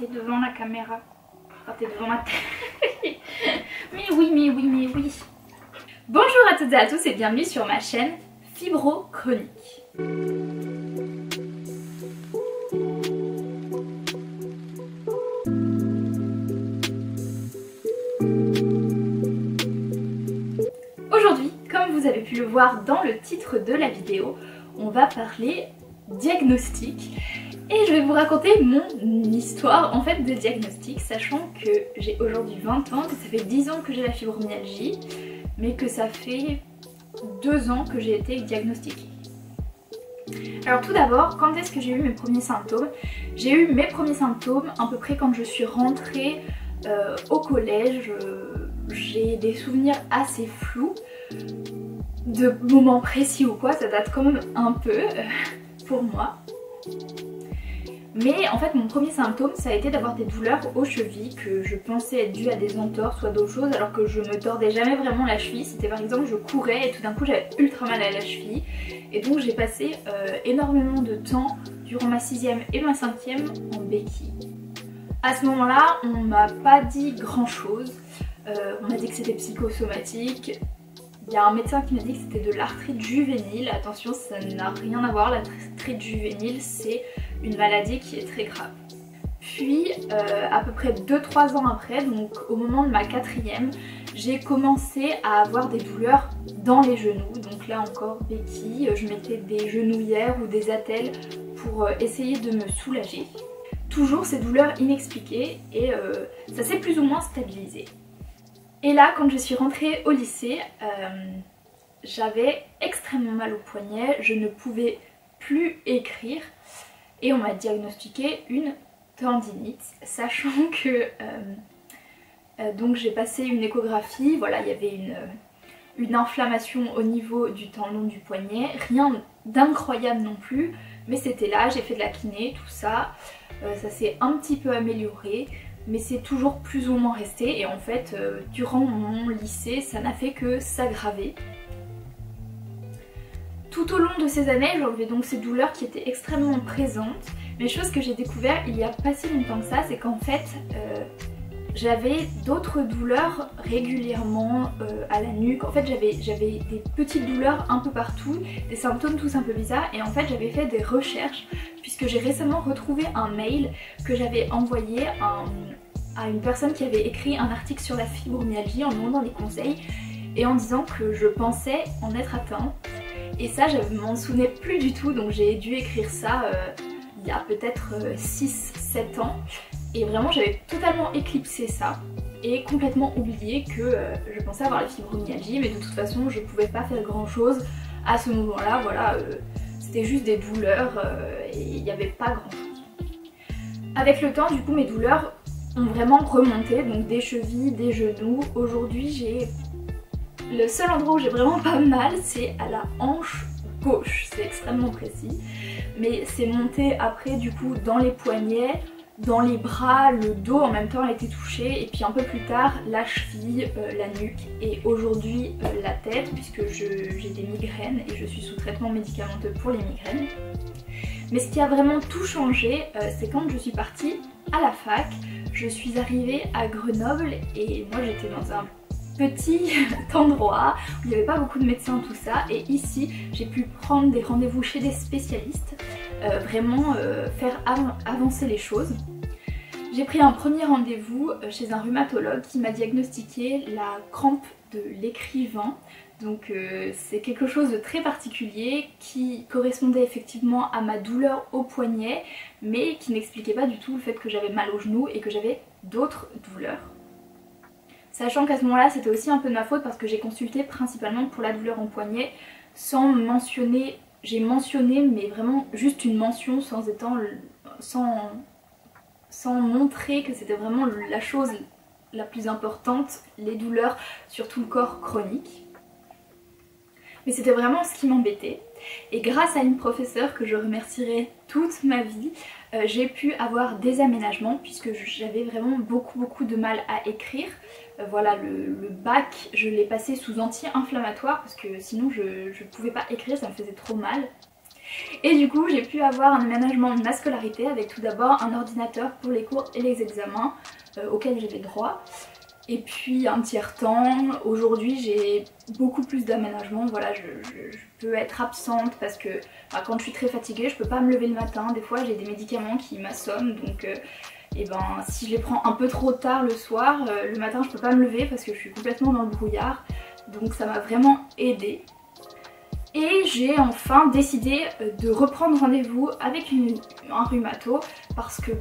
t'es devant la caméra. Enfin, t'es devant ma tête. Mais oui, mais oui, mais oui. Bonjour à toutes et à tous et bienvenue sur ma chaîne Fibro Chronique. Aujourd'hui, comme vous avez pu le voir dans le titre de la vidéo, on va parler diagnostic et je vais vous raconter mon histoire en fait de diagnostic, sachant que j'ai aujourd'hui 20 ans, que ça fait 10 ans que j'ai la fibromyalgie, mais que ça fait 2 ans que j'ai été diagnostiquée. Alors tout d'abord, quand est-ce que j'ai eu mes premiers symptômes? J'ai eu mes premiers symptômes à peu près quand je suis rentrée au collège. J'ai des souvenirs assez flous de moments précis ou quoi, ça date quand même un peu pour moi. Mais en fait mon premier symptôme ça a été d'avoir des douleurs aux chevilles que je pensais être dues à des entorses ou à d'autres choses, alors que je me tordais jamais vraiment la cheville. C'était par exemple je courais et tout d'un coup j'avais ultra mal à la cheville, et donc j'ai passé énormément de temps durant ma 6e et ma 5e en béquille. À ce moment là on m'a pas dit grand chose, on m'a dit que c'était psychosomatique. Il y a un médecin qui m'a dit que c'était de l'arthrite juvénile. Attention, ça n'a rien à voir, l'arthrite juvénile c'est une maladie qui est très grave. Puis à peu près 2-3 ans après, donc au moment de ma 4e, j'ai commencé à avoir des douleurs dans les genoux. Donc là encore béquille, je mettais des genouillères ou des attelles pour essayer de me soulager. Toujours ces douleurs inexpliquées et ça s'est plus ou moins stabilisé. Et là, quand je suis rentrée au lycée, j'avais extrêmement mal au poignet, je ne pouvais plus écrire et on m'a diagnostiqué une tendinite, sachant que donc j'ai passé une échographie, voilà, il y avait une inflammation au niveau du tendon du poignet, rien d'incroyable non plus, mais c'était là, j'ai fait de la kiné, tout ça, ça s'est un petit peu amélioré. Mais c'est toujours plus ou moins resté, et en fait durant mon lycée ça n'a fait que s'aggraver. Tout au long de ces années j'avais donc ces douleurs qui étaient extrêmement présentes, mais chose que j'ai découvert il y a pas si longtemps que ça, c'est qu'en fait j'avais d'autres douleurs régulièrement à la nuque. En fait j'avais des petites douleurs un peu partout, des symptômes tous un peu bizarres, et en fait j'avais fait des recherches puisque j'ai récemment retrouvé un mail que j'avais envoyé à une personne qui avait écrit un article sur la fibromyalgie en demandant des conseils et en disant que je pensais en être atteinte. Et ça je m'en souvenais plus du tout, donc j'ai dû écrire ça il y a peut-être 6-7 ans. Et vraiment j'avais totalement éclipsé ça et complètement oublié que je pensais avoir la fibromyalgie, mais de toute façon je pouvais pas faire grand chose à ce moment là, voilà, c'était juste des douleurs et il n'y avait pas grand chose. Avec le temps du coup mes douleurs ont vraiment remonté, donc des chevilles, des genoux. Aujourd'hui le seul endroit où j'ai vraiment pas mal c'est à la hanche gauche, c'est extrêmement précis, mais c'est monté après du coup dans les poignets, dans les bras, le dos en même temps a été touché, et puis un peu plus tard la cheville, la nuque et aujourd'hui la tête, puisque j'ai des migraines et je suis sous traitement médicamenteux pour les migraines. Mais ce qui a vraiment tout changé, c'est quand je suis partie à la fac. Je suis arrivée à Grenoble et moi j'étais dans un petit endroit où il n'y avait pas beaucoup de médecins, tout ça, et ici j'ai pu prendre des rendez-vous chez des spécialistes, vraiment faire avancer les choses. J'ai pris un premier rendez-vous chez un rhumatologue qui m'a diagnostiqué la crampe de l'écrivain. Donc c'est quelque chose de très particulier qui correspondait effectivement à ma douleur au poignet, mais qui n'expliquait pas du tout le fait que j'avais mal au genou et que j'avais d'autres douleurs. Sachant qu'à ce moment-là c'était aussi un peu de ma faute parce que j'ai consulté principalement pour la douleur au poignet sans mentionner, j'ai mentionné mais vraiment juste une mention sans montrer que c'était vraiment la chose la plus importante, les douleurs sur tout le corps chronique. Mais c'était vraiment ce qui m'embêtait. Et grâce à une professeure que je remercierai toute ma vie, j'ai pu avoir des aménagements puisque j'avais vraiment beaucoup de mal à écrire. Voilà, le bac, je l'ai passé sous anti-inflammatoire parce que sinon je pouvais pas écrire, ça me faisait trop mal. Et du coup j'ai pu avoir un aménagement de ma scolarité avec tout d'abord un ordinateur pour les cours et les examens auxquels j'avais droit. Et puis un tiers-temps, aujourd'hui j'ai beaucoup plus d'aménagement, voilà, je peux être absente parce que quand je suis très fatiguée je peux pas me lever le matin, des fois j'ai des médicaments qui m'assomment donc et ben si je les prends un peu trop tard le soir, le matin je peux pas me lever parce que je suis complètement dans le brouillard, donc ça m'a vraiment aidée. Et j'ai enfin décidé de reprendre rendez-vous avec un rhumato parce que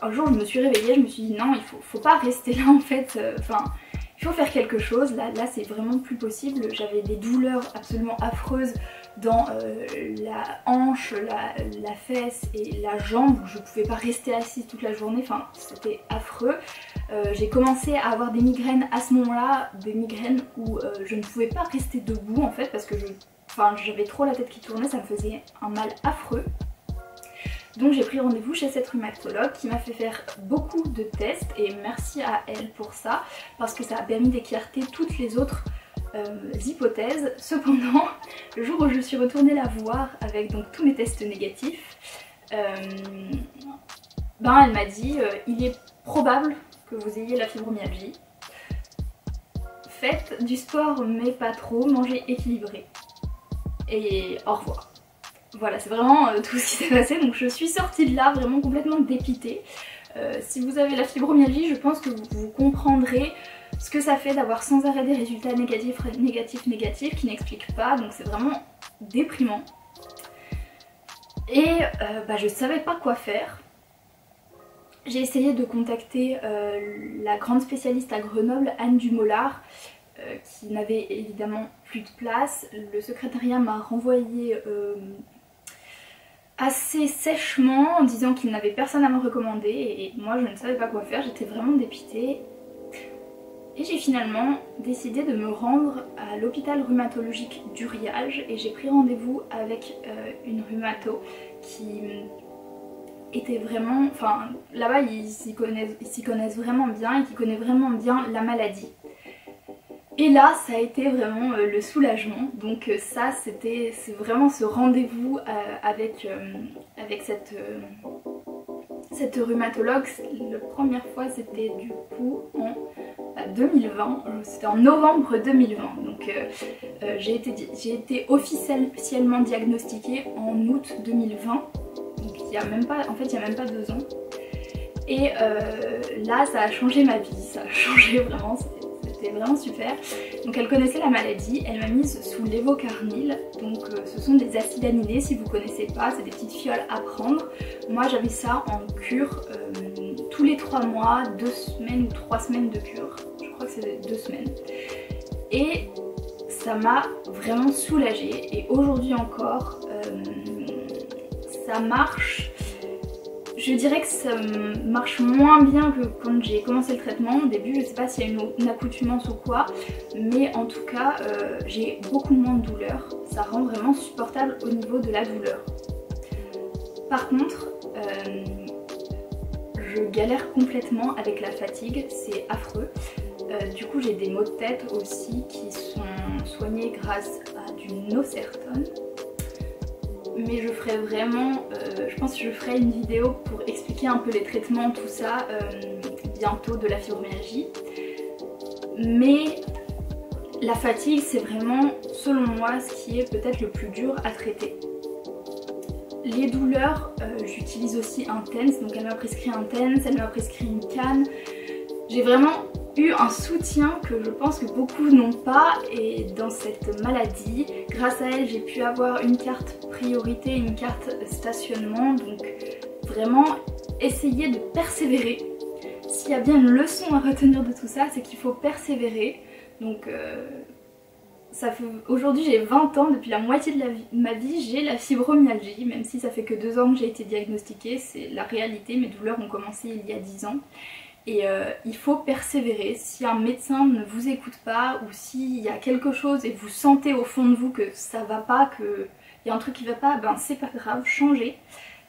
un jour je me suis réveillée, je me suis dit non, il faut pas rester là en fait, il faut faire quelque chose, là c'est vraiment plus possible. J'avais des douleurs absolument affreuses dans la hanche, la fesse et la jambe, je pouvais pas rester assise toute la journée, enfin c'était affreux. J'ai commencé à avoir des migraines à ce moment-là, des migraines où je ne pouvais pas rester debout en fait parce que j'avais trop la tête qui tournait, ça me faisait un mal affreux. Donc j'ai pris rendez-vous chez cette rhumatologue qui m'a fait faire beaucoup de tests et merci à elle pour ça parce que ça a permis d'écarter toutes les autres hypothèses. Cependant, le jour où je suis retournée la voir avec donc tous mes tests négatifs, elle m'a dit il est probable que vous ayez la fibromyalgie. Faites du sport mais pas trop, mangez équilibré. Et au revoir. Voilà, c'est vraiment tout ce qui s'est passé, donc je suis sortie de là vraiment complètement dépitée. Si vous avez la fibromyalgie, je pense que vous comprendrez ce que ça fait d'avoir sans arrêt des résultats négatifs, qui n'expliquent pas, donc c'est vraiment déprimant. Et je savais pas quoi faire. J'ai essayé de contacter la grande spécialiste à Grenoble, Anne Dumollard, qui n'avait évidemment plus de place. Le secrétariat m'a renvoyé assez sèchement en disant qu'il n'avait personne à me recommander et moi je ne savais pas quoi faire, j'étais vraiment dépitée. Et j'ai finalement décidé de me rendre à l'hôpital rhumatologique d'Uriage et j'ai pris rendez-vous avec une rhumato qui était vraiment... Enfin là-bas ils s'y connaissent vraiment bien et qui connaît vraiment bien la maladie. Et là ça a été vraiment le soulagement, donc ça c'est vraiment ce rendez-vous avec cette rhumatologue. La première fois c'était du coup en 2020, c'était en novembre 2020, donc j'ai été officiellement diagnostiquée en août 2020, donc il y a même pas 2 ans. Et là ça a changé ma vie, ça a changé vraiment. C'était vraiment super. Donc elle connaissait la maladie, elle m'a mise sous l'évocarnil, donc ce sont des acides aminés, si vous connaissez pas, c'est des petites fioles à prendre. Moi j'avais ça en cure tous les 3 mois, 2 semaines ou 3 semaines de cure, je crois que c'est 2 semaines. Et ça m'a vraiment soulagée et aujourd'hui encore ça marche. Je dirais que ça marche moins bien que quand j'ai commencé le traitement. Au début, je sais pas s'il y a une accoutumance ou quoi, mais en tout cas, j'ai beaucoup moins de douleur. Ça rend vraiment supportable au niveau de la douleur. Par contre, je galère complètement avec la fatigue, c'est affreux. Du coup, j'ai des maux de tête aussi qui sont soignés grâce à du Nocertone. Mais je ferai vraiment, je pense que je ferai une vidéo pour expliquer un peu les traitements, tout ça, bientôt de la fibromyalgie. Mais la fatigue c'est vraiment, selon moi, ce qui est peut-être le plus dur à traiter. Les douleurs, j'utilise aussi un TENS, donc elle m'a prescrit un TENS, elle m'a prescrit une canne. J'ai vraiment eu un soutien que je pense que beaucoup n'ont pas et dans cette maladie. Grâce à elle j'ai pu avoir une carte priorité, une carte stationnement, donc vraiment essayer de persévérer. S'il y a bien une leçon à retenir de tout ça, c'est qu'il faut persévérer. Donc aujourd'hui j'ai 20 ans, depuis la moitié de ma vie j'ai la fibromyalgie, même si ça fait que 2 ans que j'ai été diagnostiquée, c'est la réalité, mes douleurs ont commencé il y a 10 ans. Et il faut persévérer. Si un médecin ne vous écoute pas ou s'il y a quelque chose et vous sentez au fond de vous que ça va pas, qu'il y a un truc qui va pas, ben c'est pas grave, changez.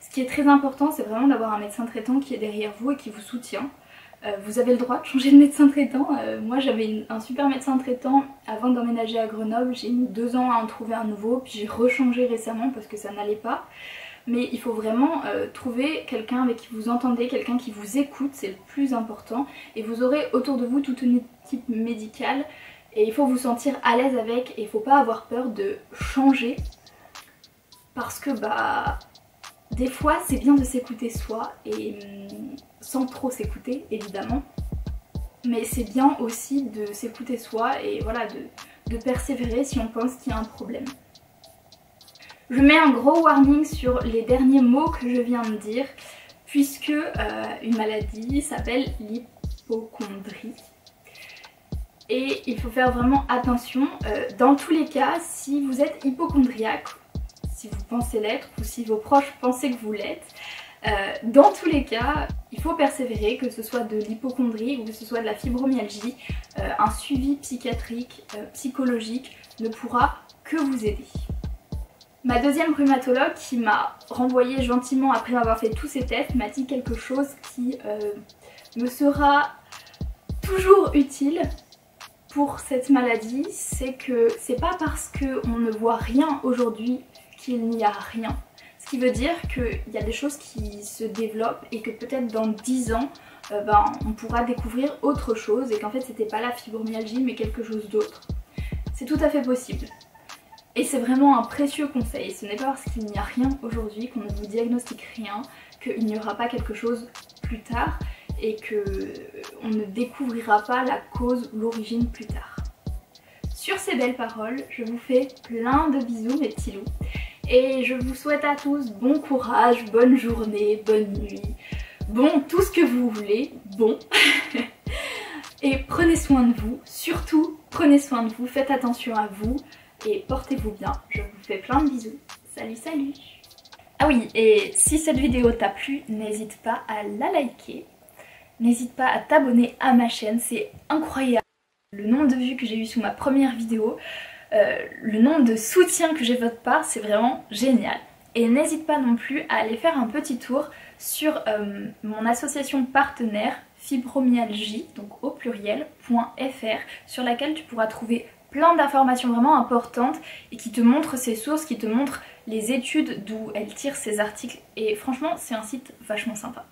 Ce qui est très important, c'est vraiment d'avoir un médecin traitant qui est derrière vous et qui vous soutient. vous avez le droit de changer de médecin traitant. Moi j'avais un super médecin traitant avant d'emménager à Grenoble, j'ai mis 2 ans à en trouver un nouveau, puis j'ai rechangé récemment parce que ça n'allait pas. Mais il faut vraiment trouver quelqu'un avec qui vous entendez, quelqu'un qui vous écoute, c'est le plus important. Et vous aurez autour de vous toute une équipe médicale et il faut vous sentir à l'aise avec et il faut pas avoir peur de changer. Parce que des fois c'est bien de s'écouter soi et sans trop s'écouter évidemment. Mais c'est bien aussi de s'écouter soi et voilà de persévérer si on pense qu'il y a un problème. Je mets un gros warning sur les derniers mots que je viens de dire puisque une maladie s'appelle l'hypocondrie. Et il faut faire vraiment attention. Dans tous les cas, si vous êtes hypocondriaque, si vous pensez l'être ou si vos proches pensaient que vous l'êtes, dans tous les cas, il faut persévérer, que ce soit de l'hypocondrie ou que ce soit de la fibromyalgie. Un suivi psychiatrique, psychologique ne pourra que vous aider. Ma deuxième rhumatologue qui m'a renvoyée gentiment après m'avoir fait tous ces tests m'a dit quelque chose qui me sera toujours utile pour cette maladie, c'est que c'est pas parce qu'on ne voit rien aujourd'hui qu'il n'y a rien. Ce qui veut dire qu'il y a des choses qui se développent et que peut-être dans 10 ans, on pourra découvrir autre chose et qu'en fait c'était pas la fibromyalgie mais quelque chose d'autre. C'est tout à fait possible. Et c'est vraiment un précieux conseil, ce n'est pas parce qu'il n'y a rien aujourd'hui qu'on ne vous diagnostique rien, qu'il n'y aura pas quelque chose plus tard et qu'on ne découvrira pas la cause ou l'origine plus tard. Sur ces belles paroles, je vous fais plein de bisous mes petits loups et je vous souhaite à tous bon courage, bonne journée, bonne nuit, bon tout ce que vous voulez, bon et prenez soin de vous, surtout prenez soin de vous, faites attention à vous et portez-vous bien. Je vous fais plein de bisous. Salut salut. Ah oui, et si cette vidéo t'a plu, n'hésite pas à la liker. N'hésite pas à t'abonner à ma chaîne, c'est incroyable. Le nombre de vues que j'ai eu sur ma première vidéo, le nombre de soutiens que j'ai de votre part, c'est vraiment génial. Et n'hésite pas non plus à aller faire un petit tour sur mon association partenaire fibromyalgie, donc au pluriel.fr, sur laquelle tu pourras trouver plein d'informations vraiment importantes et qui te montrent ses sources, qui te montrent les études d'où elle tire ses articles et franchement c'est un site vachement sympa.